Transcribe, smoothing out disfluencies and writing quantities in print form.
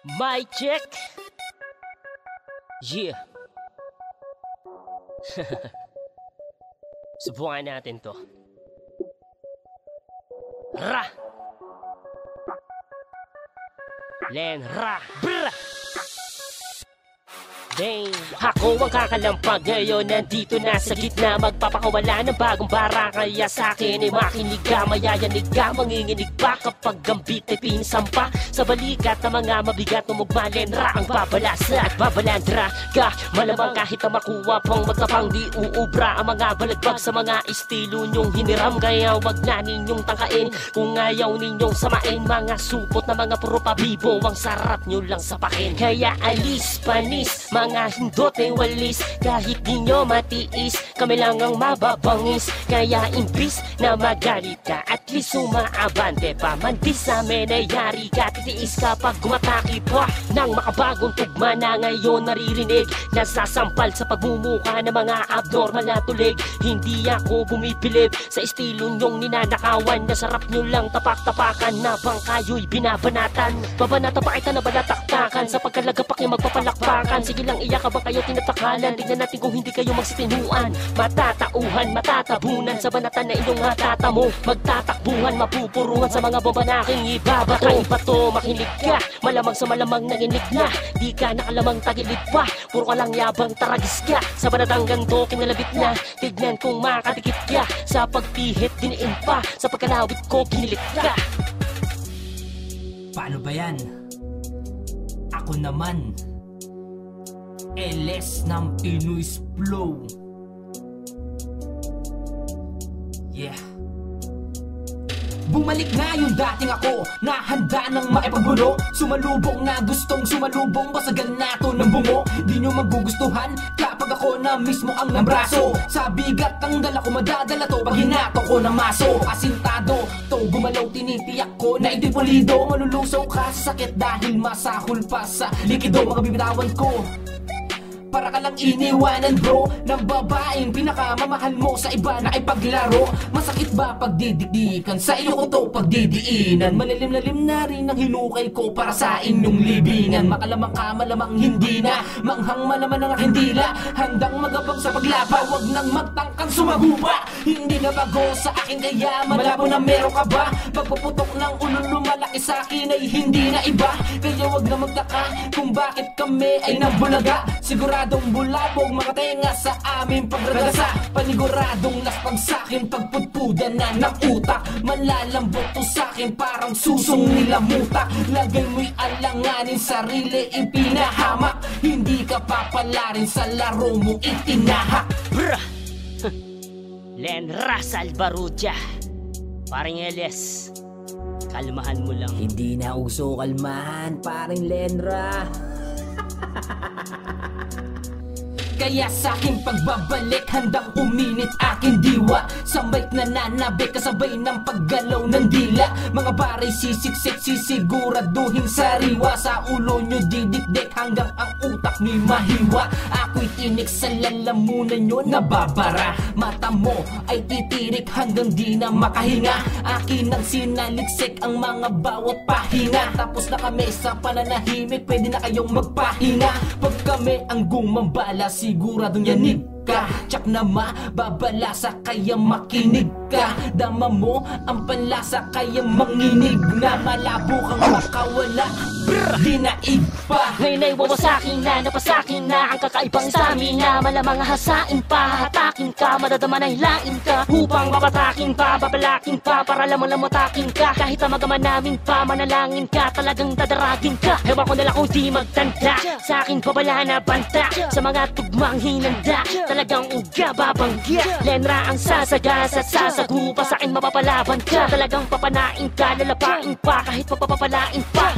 Mic check. Yeah. Subukan natin to. Ra. Len ra. Brr. Dang. Ako ang kakalampag ngayon, nandito na sa gitna, magpapakawala ng bagong bara. Kaya sa'kin ay makinig ka, mayayanig ka, manginginig pa kapag gambit ay pinsampa sa balikat ng mga mabigat na mugmalenra. Ang babalasa at babalandra ka, malamang kahit na makuha pang magkapang di uubra ang mga balagbag sa mga estilo nyong hiniram. Kaya wag na ninyong tangkain kung ayaw ninyong samain mga supot na mga puro pabibo, ang sarap nyo lang sapakin. Kaya alis, panis, mga hindot ay walis, kahit di nyo matiis, kami lang ang mababangis. Kaya imbis na magalit ka, at least umaabante pa man di sa amin ay yari ka. Titiis ka pag gumataki pa ng makabagong tugma na ngayon naririnig, nasasampal sa pagmumuka ng mga abnormal na tulig. Hindi ako bumipilip sa estilo nyong ninanakawan, na sarap nyo lang tapak-tapakan na bang kayo'y binabanatan. Babanata pa kita na balataktakan, sa pagkalagapak yung magpapalakpakan. Sige lang, iyak ka ba kayo tinatakalan? Tignan natin kung hindi kayo magsitinuan, matatauhan, matatabunan sa banatan na inyong matatamo. Magtatakbuhan, mapupuruhan sa mga bomba na aking ibabato. Iba to, makinig ka, malamang sa malamang nanginig na, di ka nakalamang tagilid pa, puro ka lang yabang taragis ka. Sa banatang ganto, kinalabit na, tignan kung makadikit ka, sa pagpihit diniin pa, sa pagkalawit ko ginilit ka. Paano ba yan? Ako naman, LS ng Pinoy's Flow. Yeah. Bumalik na yung dating ako, na handa ng maipagbuno. Sumalubong na gustong sumalubong, basagan nato ng bungo. Di nyo magugustuhan kapag ako na mismo ang nambraso. Sa bigat ang dala ko, madadala to pag hinato ko ng maso. Asintado to, gumalaw tinitiyak ko na ito'y pulido. Malulusaw ka sa sakit dahil masahol pa sa likido. Mga bibitawan ko, para ka lang iniwanan bro ng babaeng pinakamamahal mo sa iba na ipaglaro. Masakit ba pagdidikdikan? Sa iyo ko to pagdidiinan. Malalim-lalim na rin ang hinukay ko para sa inyong libingan. Makalamang ka, malamang hindi na, manghang malaman ang aking dila. Handang magabang sa paglaba, wag nang magtangkang sumaguba. Hindi na bago sa akin kaya malabo na meron ka ba? Pagpuputok ng ulo lumalaki sa akin ay hindi na iba. Kaya wag na magtaka kung bakit kami ay nabulaga. Siguradong bulabog mga tenga sa aming pagragasa. Paniguradong laspag sa'kin pagpudpudan na ng utak. Manlalambot to sa'kin parang susong nilamutak. Lagay mo'y alanganin, sarili ipinahamak. Hindi ka papalarin sa laro mo itinahak. Brr. Len ra Salvaruja. Paring LS, kalmahan mo lang. Hindi na uso kalmahan, paring Lenra. Kaya sa'king pagbabalik, handang uminit aking diwa. Sa mic nananabik, kasabay ng paggalaw ng dila. Mga baray sisiksik, sisiguraduhin sariwa. Sa ulo nyo didikdik hanggang ang utak nyo'y mahiwa. Ako'y tinik sa lalamunan nyo nababara. Mata mo ay titirik hanggang di na makahinga. Akin ang sinaliksik ang mga bawat pahinga. Tapos na kami sa pananahimik, pwede na kayong magpahinga. Pag kami ang gumambala, siguradong yanig ka. Tsak na mababalasa kaya makinig ka. Dama mo ang panlasa kaya manginig na. Malabo kang makawala, di naig pa. Ngayon ay wawasakin na, napasakin na ang kakaibang stamina. Malamang hasain pa, hatakin ka, madadama na hilain ka. Upang babatakin pa, babalakin pa, para lamang lamutakin ka. Kahit na magaman namin pa, manalangin ka, talagang dadaragin ka. Ewan ko nalang kung di magtanda, sa akin babala na banta. Sa mga tugmang hinanda, talagang uga babangga. Lenra ang sasagas at sasagupa, sa akin mapapalaban ka. Talagang papanain ka, lalapain pa, kahit papapalain pa.